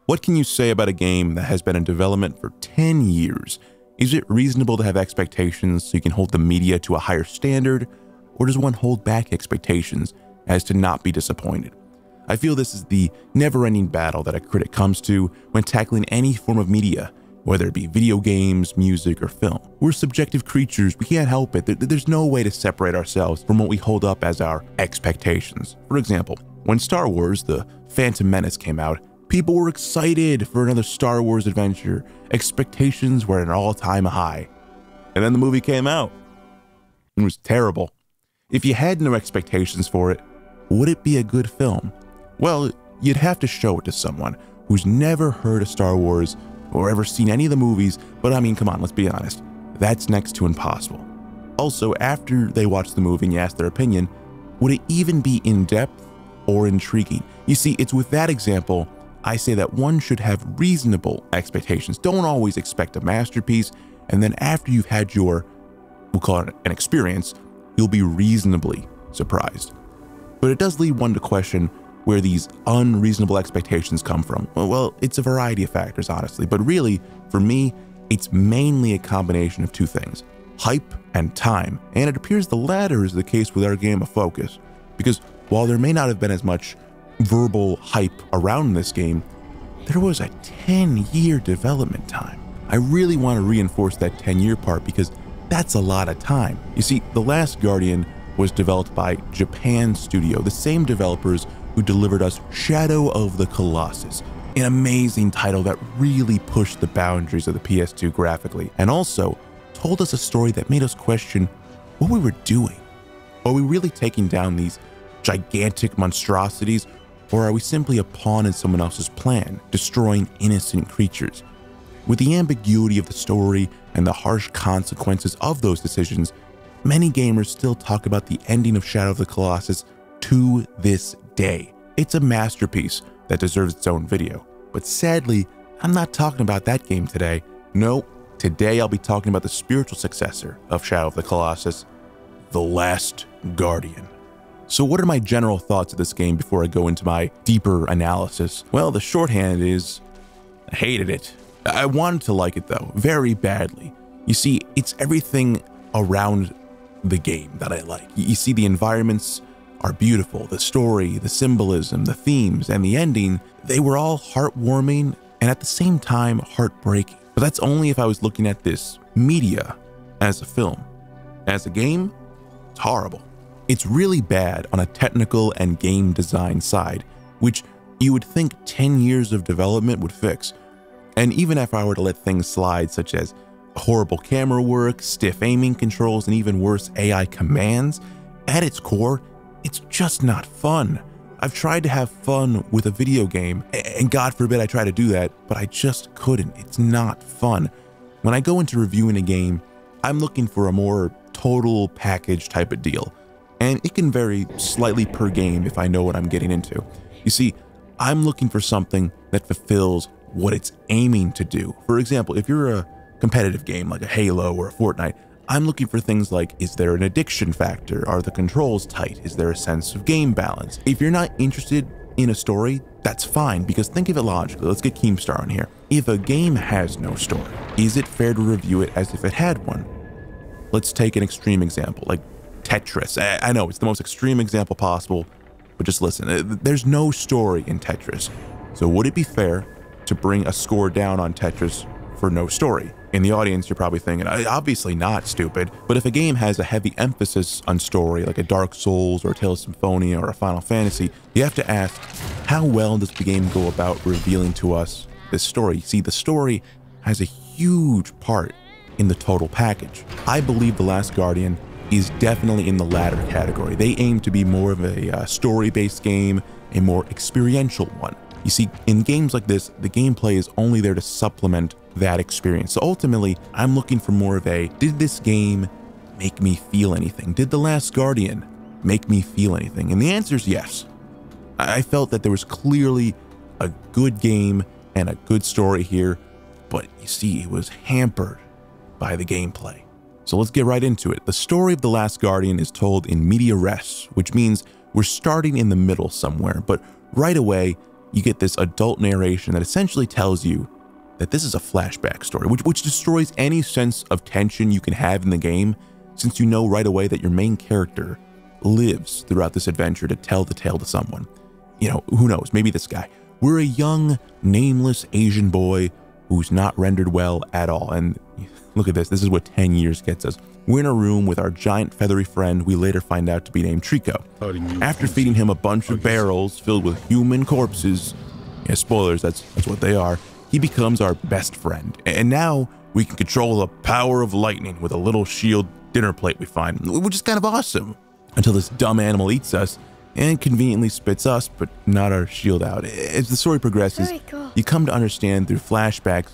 What can you say about a game that has been in development for 10 years? Is it reasonable to have expectations so you can hold the media to a higher standard, or does one hold back expectations as to not be disappointed? I feel this is the never-ending battle that a critic comes to when tackling any form of media, whether it be video games, music, or film. We're subjective creatures, we can't help it. There's no way to separate ourselves from what we hold up as our expectations. For example, when Star Wars: The Phantom Menace came out, people were excited for another Star Wars adventure. Expectations were at an all-time high. And then the movie came out. It was terrible. If you had no expectations for it, would it be a good film? Well, you'd have to show it to someone who's never heard of Star Wars or ever seen any of the movies, but I mean, come on, let's be honest. That's next to impossible. Also, after they watch the movie and you ask their opinion, would it even be in-depth or intriguing? You see, it's with that example I say that one should have reasonable expectations. Don't always expect a masterpiece, and then after you've had your, we'll call it an experience, you'll be reasonably surprised. But it does lead one to question where these unreasonable expectations come from. Well, it's a variety of factors, honestly, but really, for me, it's mainly a combination of two things: hype and time. And it appears the latter is the case with our game of Focus, because while there may not have been as much verbal hype around this game, there was a 10-year development time. I really want to reinforce that 10-year part because that's a lot of time. You see, The Last Guardian was developed by Japan Studio, the same developers who delivered us Shadow of the Colossus, an amazing title that really pushed the boundaries of the PS2 graphically, and also told us a story that made us question what we were doing. Are we really taking down these gigantic monstrosities, or are we simply a pawn in someone else's plan, destroying innocent creatures? With the ambiguity of the story and the harsh consequences of those decisions, many gamers still talk about the ending of Shadow of the Colossus to this day. It's a masterpiece that deserves its own video. But sadly, I'm not talking about that game today. No, today I'll be talking about the spiritual successor of Shadow of the Colossus, The Last Guardian. So what are my general thoughts of this game before I go into my deeper analysis? Well, the shorthand is, I hated it. I wanted to like it though, very badly. You see, it's everything around the game that I like. You see, the environments are beautiful, the story, the symbolism, the themes, and the ending, they were all heartwarming and at the same time heartbreaking. But that's only if I was looking at this media as a film. As a game, it's horrible. It's really bad on a technical and game design side, which you would think 10 years of development would fix. And even if I were to let things slide, such as horrible camera work, stiff aiming controls, and even worse AI commands, at its core, it's just not fun. I've tried to have fun with a video game, and God forbid I try to do that, but I just couldn't. It's not fun. When I go into reviewing a game, I'm looking for a more total package type of deal. And it can vary slightly per game if I know what I'm getting into. You see, I'm looking for something that fulfills what it's aiming to do. For example, if you're a competitive game like a Halo or a Fortnite, I'm looking for things like, is there an addiction factor? Are the controls tight? Is there a sense of game balance? If you're not interested in a story, that's fine, because think of it logically. Let's get Keemstar on here. If a game has no story, is it fair to review it as if it had one? Let's take an extreme example, like Tetris. I know it's the most extreme example possible, but just listen, there's no story in Tetris. So would it be fair to bring a score down on Tetris for no story? In the audience, you're probably thinking, obviously not, stupid. But if a game has a heavy emphasis on story, like a Dark Souls or a Tales of Symphonia or a Final Fantasy, you have to ask, how well does the game go about revealing to us this story? See, the story has a huge part in the total package. I believe The Last Guardian is definitely in the latter category. They aim to be more of a story-based game, a more experiential one. You see, in games like this, the gameplay is only there to supplement that experience. So ultimately, I'm looking for more of a, did this game make me feel anything? Did The Last Guardian make me feel anything? And the answer is yes. I felt that there was clearly a good game and a good story here, but you see, it was hampered by the gameplay. So let's get right into it. The story of The Last Guardian is told in media res, which means we're starting in the middle somewhere, but right away, you get this adult narration that essentially tells you that this is a flashback story, which destroys any sense of tension you can have in the game, since you know right away that your main character lives throughout this adventure to tell the tale to someone. You know, who knows, maybe this guy. We're a young, nameless Asian boy who's not rendered well at all. And look at this is what 10 years gets us. We're in a room with our giant feathery friend we later find out to be named Trico. After feeding him a bunch of barrels filled with human corpses, yeah, spoilers, that's what they are, he becomes our best friend. And now we can control the power of lightning with a little shield dinner plate we find, which is kind of awesome. Until this dumb animal eats us and conveniently spits us, but not our shield out. As the story progresses, Cool. you come to understand through flashbacks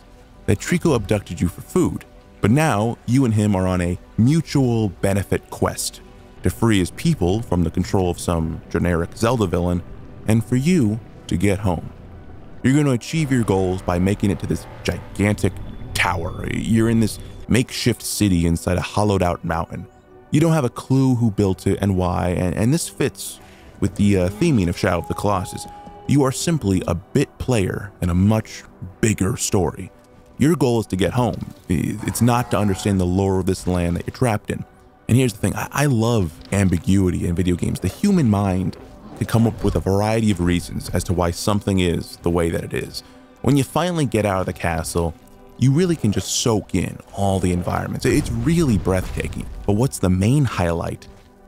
that Trico abducted you for food. But now, you and him are on a mutual benefit quest to free his people from the control of some generic Zelda villain, and for you to get home. You're going to achieve your goals by making it to this gigantic tower. You're in this makeshift city inside a hollowed out mountain. You don't have a clue who built it and why, and this fits with the theming of Shadow of the Colossus. You are simply a bit player in a much bigger story. Your goal is to get home. It's not to understand the lore of this land that you're trapped in. And here's the thing, I love ambiguity in video games. The human mind can come up with a variety of reasons as to why something is the way that it is. When you finally get out of the castle, you really can just soak in all the environments. It's really breathtaking. But what's the main highlight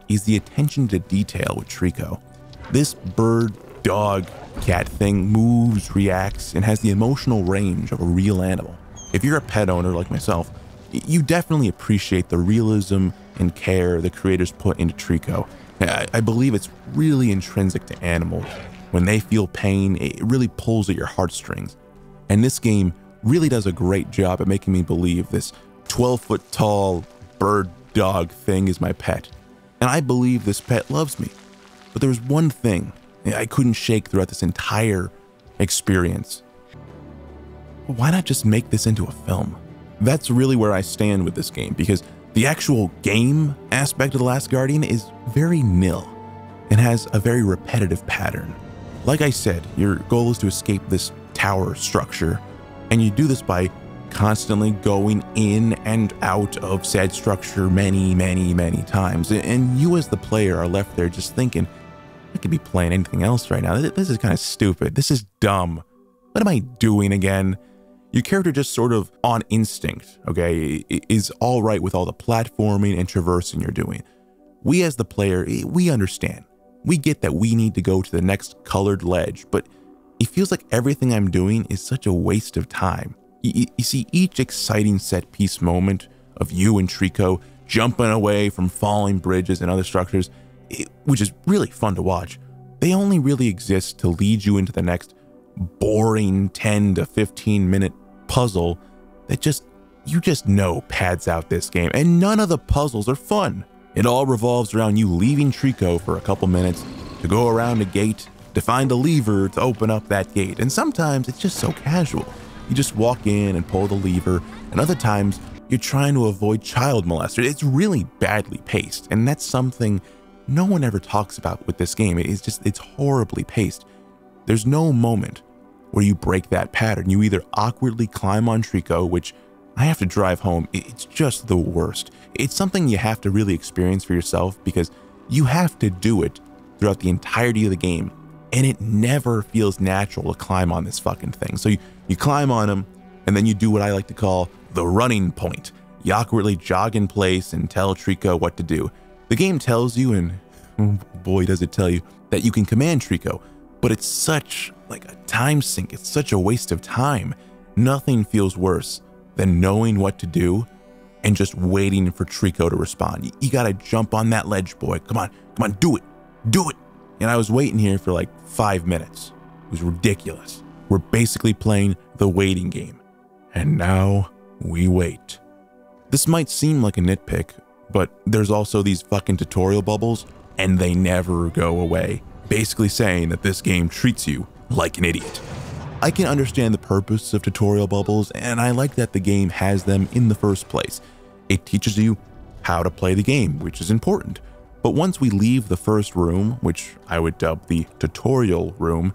is the attention to detail with Trico. This bird, dog, cat thing moves, reacts, and has the emotional range of a real animal. If you're a pet owner like myself, you definitely appreciate the realism and care the creators put into Trico. I believe it's really intrinsic to animals. When they feel pain, it really pulls at your heartstrings. And this game really does a great job at making me believe this 12-foot tall bird dog thing is my pet. And I believe this pet loves me. But there was one thing I couldn't shake throughout this entire experience. Why not just make this into a film? That's really where I stand with this game, because the actual game aspect of The Last Guardian is very nil and has a very repetitive pattern. Like I said, your goal is to escape this tower structure, and you do this by constantly going in and out of said structure many times. And you as the player are left there just thinking, I could be playing anything else right now. This is kind of stupid. This is dumb. What am I doing again? Your character just sort of on instinct, okay, is all right with all the platforming and traversing you're doing. We as the player, we understand. We get that we need to go to the next colored ledge, but it feels like everything I'm doing is such a waste of time. You see, each exciting set piece moment of you and Trico jumping away from falling bridges and other structures, which is really fun to watch, they only really exist to lead you into the next boring 10 to 15 minute puzzle that you just know pads out this game. And none of the puzzles are fun. It all revolves around you leaving Trico for a couple minutes to go around a gate to find a lever to open up that gate. And sometimes it's just so casual. You just walk in and pull the lever, and other times you're trying to avoid child molesters. It's really badly paced, and that's something no one ever talks about with this game. It's horribly paced. There's no moment where you break that pattern. You either awkwardly climb on Trico, which I have to drive home. It's just the worst. It's something you have to really experience for yourself, because you have to do it throughout the entirety of the game, and it never feels natural to climb on this fucking thing. So you climb on them, and then you do what I like to call the running point. You awkwardly jog in place and tell Trico what to do. The game tells you, and oh boy does it tell you, that you can command Trico, but it's such like a time sink. It's such a waste of time. Nothing feels worse than knowing what to do and just waiting for Trico to respond. You gotta jump on that ledge, boy. Come on, do it. And I was waiting here for like 5 minutes. It was ridiculous. We're basically playing the waiting game. And now we wait. This might seem like a nitpick, but there's also these fucking tutorial bubbles, and they never go away, basically saying that this game treats you like an idiot. I can understand the purpose of tutorial bubbles, and I like that the game has them in the first place. It teaches you how to play the game, which is important. But once we leave the first room, which I would dub the tutorial room,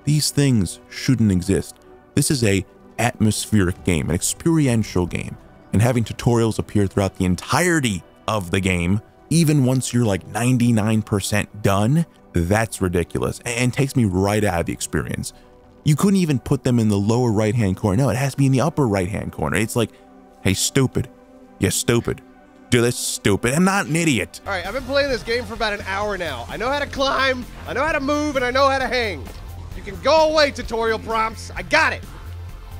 These things shouldn't exist. This is a atmospheric game, an experiential game, and having tutorials appear throughout the entirety of the game, even once you're like 99% done, that's ridiculous and takes me right out of the experience. You couldn't even put them in the lower right-hand corner. No, it has to be in the upper right-hand corner. It's like, hey, stupid. You're stupid. Do this, stupid. I'm not an idiot. All right, I've been playing this game for about an hour now. I know how to climb, I know how to move, and I know how to hang. You can go away, tutorial prompts. I got it.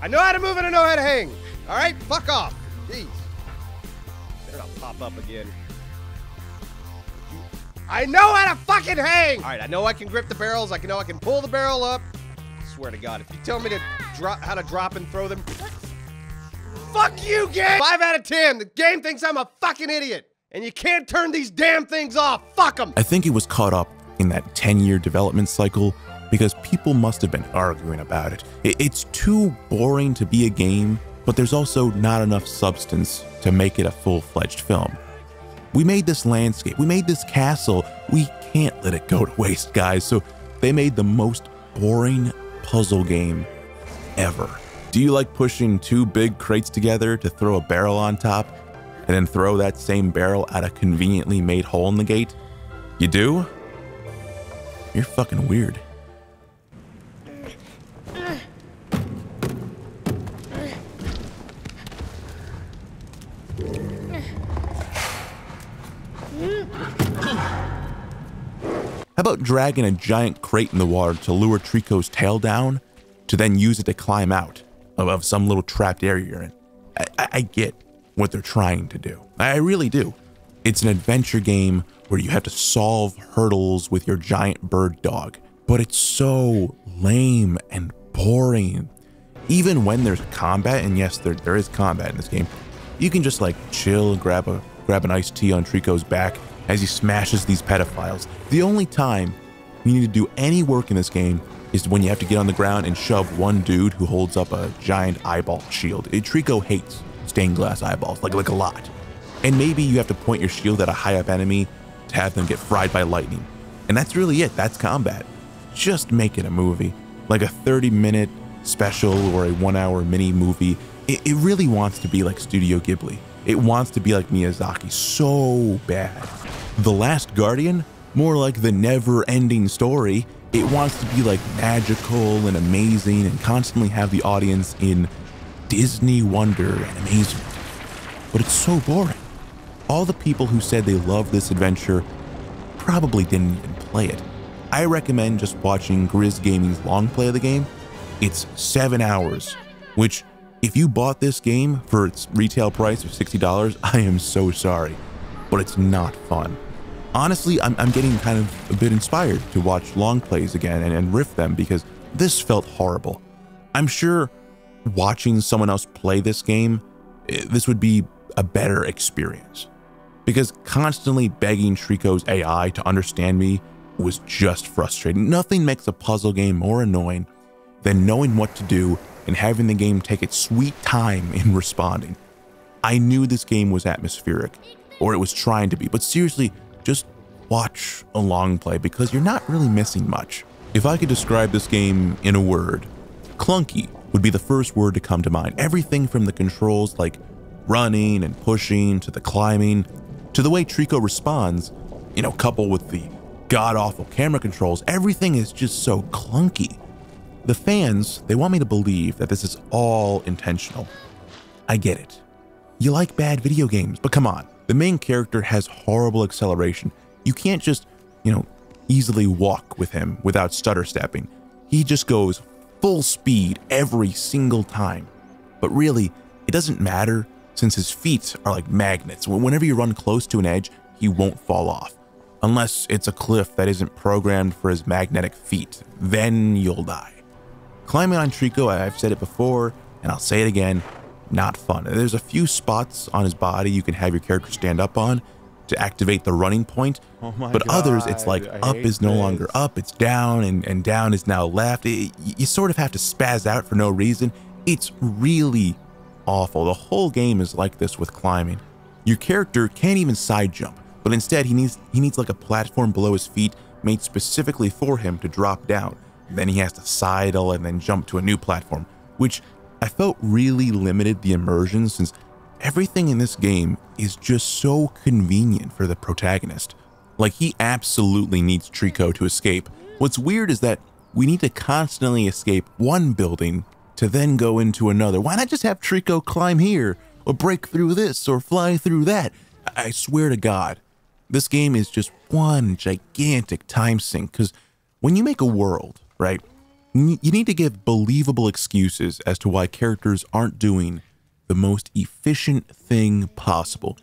I know how to move and I know how to hang. All right, fuck off. Jeez. Then I'll pop up again. I know how to fucking hang. All right, I know I can grip the barrels. I know I can pull the barrel up. I swear to God, if you tell me to drop how to drop and throw them, fuck you, game. 5 out of 10. The game thinks I'm a fucking idiot, and you can't turn these damn things off. Fuck them. I think it was caught up in that 10-year development cycle because people must have been arguing about it. It's too boring to be a game, but there's also not enough substance to make it a full-fledged film. We made this landscape, we made this castle, we can't let it go to waste, guys, so they made the most boring puzzle game ever. Do you like pushing 2 big crates together to throw a barrel on top, and then throw that same barrel at a conveniently made hole in the gate? You do? You're fucking weird. How about dragging a giant crate in the water to lure Trico's tail down, to then use it to climb out of some little trapped area you're in? I get what they're trying to do. I really do. It's an adventure game where you have to solve hurdles with your giant bird dog, but it's so lame and boring. Even when there's combat, and yes, there is combat in this game, you can just like chill and grab an iced tea on Trico's back as he smashes these pedophiles. The only time you need to do any work in this game is when you have to get on the ground and shove one dude who holds up a giant eyeball shield. Trico hates stained glass eyeballs, like a lot. And maybe you have to point your shield at a high up enemy to have them get fried by lightning. And that's really it, that's combat. Just make it a movie, like a 30-minute special or a 1-hour mini movie. It really wants to be like Studio Ghibli. It wants to be like Miyazaki so bad. The Last Guardian, more like the never-ending story. It wants to be like magical and amazing and constantly have the audience in Disney wonder and amazement. But it's so boring. All the people who said they loved this adventure probably didn't even play it. I recommend just watching Grizz Gaming's long play of the game. It's 7 hours, which if you bought this game for its retail price of $60, I am so sorry, but it's not fun. Honestly, I'm getting kind of a bit inspired to watch long plays again and riff them because this felt horrible. I'm sure watching someone else play this game, this would be a better experience. Because constantly begging Trico's AI to understand me was just frustrating. Nothing makes a puzzle game more annoying than knowing what to do and having the game take its sweet time in responding. I knew this game was atmospheric, or it was trying to be, but seriously, just watch a long play because you're not really missing much. If I could describe this game in a word, clunky would be the first word to come to mind. Everything from the controls like running and pushing to the climbing to the way Trico responds, coupled with the god-awful camera controls, everything is just so clunky. The fans, they want me to believe that this is all intentional. I get it. You like bad video games, but come on. The main character has horrible acceleration. You can't just, easily walk with him without stutter stepping. He just goes full speed every single time. But really, it doesn't matter since his feet are like magnets. Whenever you run close to an edge, he won't fall off. Unless it's a cliff that isn't programmed for his magnetic feet. Then you'll die. Climbing on Trico, I've said it before, and I'll say it again, not fun. There's a few spots on his body you can have your character stand up on to activate the running point, but others it's like up is no longer up, it's down, and down is now left. You sort of have to spaz out for no reason. It's really awful. The whole game is like this with climbing. Your character can't even side jump, but instead he needs like a platform below his feet made specifically for him to drop down. Then he has to sidle and then jump to a new platform, which I felt really limited the immersion since everything in this game is just so convenient for the protagonist. Like, he absolutely needs Trico to escape. What's weird is that we need to constantly escape one building to then go into another. Why not just have Trico climb here, or break through this, or fly through that? I swear to God, this game is just one gigantic time sink, because when you make a world, right, you need to give believable excuses as to why characters aren't doing the most efficient thing possible.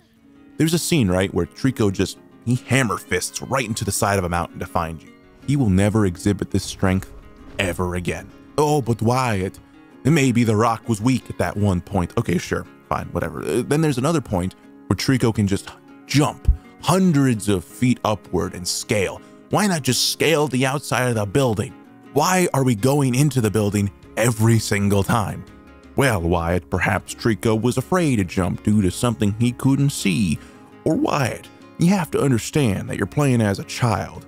There's a scene, right, where Trico he hammer fists right into the side of a mountain to find you. He will never exhibit this strength ever again. Oh, but Wyatt, maybe the rock was weak at that one point. Okay, sure, fine, whatever. Then there's another point where Trico can just jump hundreds of feet upward and scale. Why not just scale the outside of the building? Why are we going into the building every single time? Well, Wyatt, perhaps Trico was afraid to jump due to something he couldn't see. Or Wyatt, you have to understand that you're playing as a child.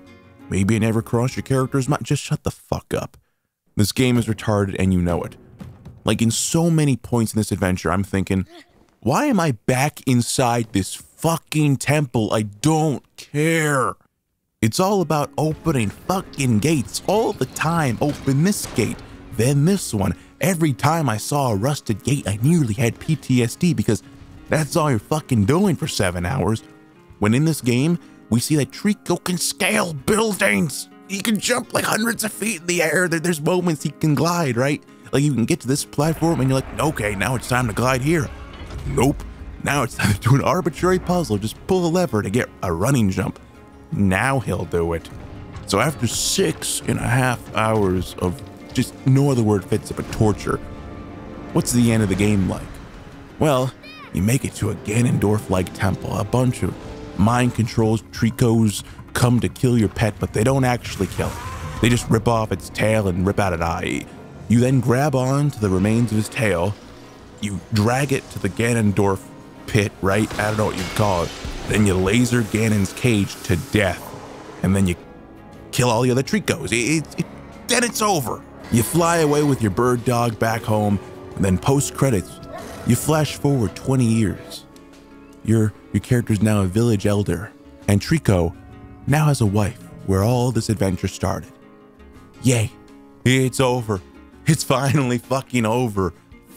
Maybe it never crossed your character's mind. Just shut the fuck up. This game is retarded and you know it. Like, in so many points in this adventure, I'm thinking, why am I back inside this fucking temple? I don't care. It's all about opening fucking gates all the time. Open this gate, then this one. Every time I saw a rusted gate, I nearly had PTSD because that's all you're fucking doing for 7 hours. When in this game, we see that Trico can scale buildings. He can jump like hundreds of feet in the air. There's moments he can glide, right? Like, you can get to this platform and you're like, okay, now it's time to glide here. Nope. Now it's time to do an arbitrary puzzle. Just pull a lever to get a running jump. Now he'll do it. So after 6.5 hours of just no other word fits it but torture, what's the end of the game like? Well, you make it to a Ganondorf-like temple. A bunch of mind controls Tricos come to kill your pet, but they don't actually kill it. They just rip off its tail and rip out an eye. You then grab on to the remains of his tail. You drag it to the Ganondorf pit, right? I don't know what you'd call it. Then you laser Ganon's cage to death. And then you kill all the other Tricos. Then it's over. You fly away with your bird dog back home, and then post-credits, you flash forward 20 years. Your character's now a village elder, and Trico now has a wife where all this adventure started. Yay, it's over. It's finally fucking over.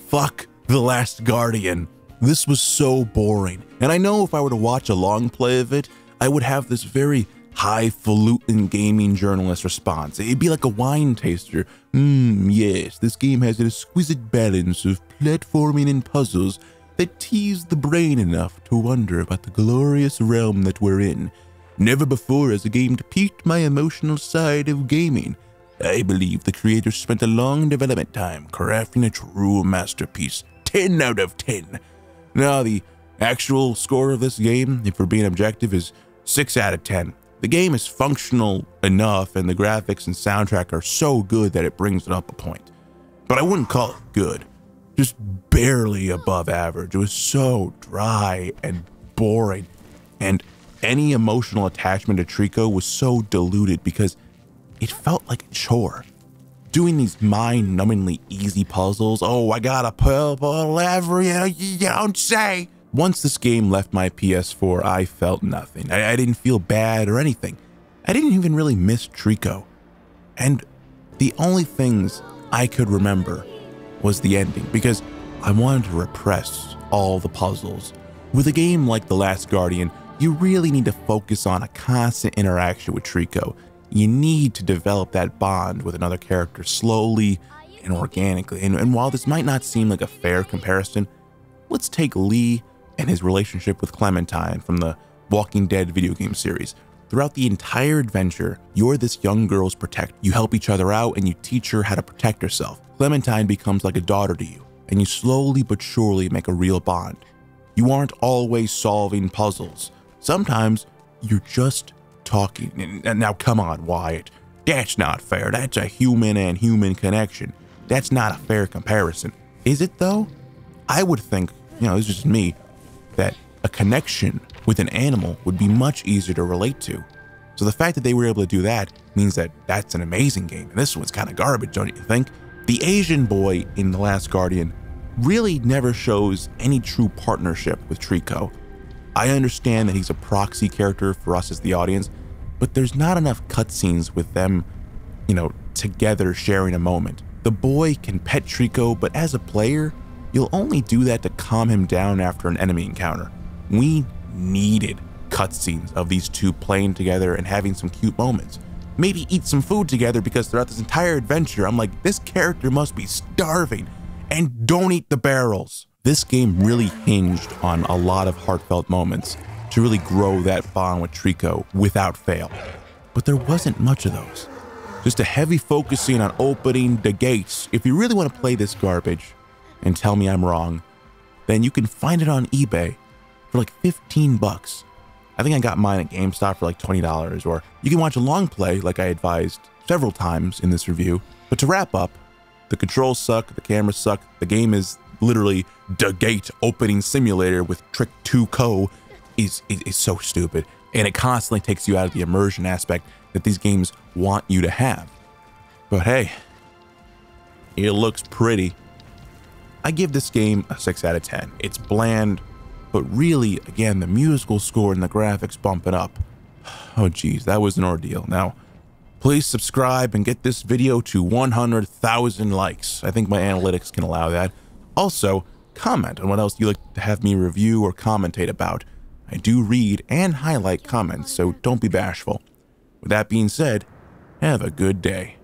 Fuck The Last Guardian. This was so boring, and I know if I were to watch a long play of it, I would have this very highfalutin gaming journalist response. It'd be like a wine taster. Yes, this game has an exquisite balance of platforming and puzzles that tease the brain enough to wonder about the glorious realm that we're in. Never before has a game piqued my emotional side of gaming. I believe the creators spent a long development time crafting a true masterpiece. 10 out of 10. Now, the actual score of this game, if we're being objective, is 6 out of 10. The game is functional enough, and the graphics and soundtrack are so good that it brings it up a point. But I wouldn't call it good. Just barely above average. It was so dry and boring. And any emotional attachment to Trico was so diluted because it felt like a chore. Doing these mind-numbingly easy puzzles. Oh, I gotta pull every, you don't say. Once this game left my PS4, I felt nothing. I didn't feel bad or anything. I didn't even really miss Trico. And the only things I could remember was the ending, because I wanted to repress all the puzzles. With a game like The Last Guardian, you really need to focus on a constant interaction with Trico. You need to develop that bond with another character slowly and organically. And while this might not seem like a fair comparison, let's take Lee and his relationship with Clementine from the Walking Dead video game series. Throughout the entire adventure, you're this young girl's protector. You help each other out and you teach her how to protect herself. Clementine becomes like a daughter to you, and you slowly but surely make a real bond. You aren't always solving puzzles. Sometimes you're just talking. And now come on, Wyatt. That's not fair. That's a human and human connection. That's not a fair comparison. Is it though? I would think, this is just me, that a connection with an animal would be much easier to relate to. So the fact that they were able to do that means that that's an amazing game. And this one's kind of garbage, don't you think? The Asian boy in The Last Guardian really never shows any true partnership with Trico. I understand that he's a proxy character for us as the audience, but there's not enough cutscenes with them, together sharing a moment. The boy can pet Trico, but as a player, you'll only do that to calm him down after an enemy encounter. We needed cutscenes of these two playing together and having some cute moments. Maybe eat some food together, because throughout this entire adventure, I'm like, this character must be starving. And don't eat the barrels. This game really hinged on a lot of heartfelt moments to really grow that bond with Trico without fail. But there wasn't much of those. Just a heavy focusing on opening the gates. If you really want to play this garbage and tell me I'm wrong, then you can find it on eBay for like 15 bucks. I think I got mine at GameStop for like $20, or you can watch a long play like I advised several times in this review. But to wrap up, the controls suck, the cameras suck, the game is literally the gate opening simulator with Trico is so stupid, and it constantly takes you out of the immersion aspect that these games want you to have. But hey, it looks pretty. I give this game a 6 out of 10. It's bland, but really, again, the musical score and the graphics bump it up. Oh geez, that was an ordeal. Now, please subscribe and get this video to 100,000 likes. I think my analytics can allow that. Also, comment on what else you'd like to have me review or commentate about. I do read and highlight comments, so don't be bashful. With that being said, have a good day.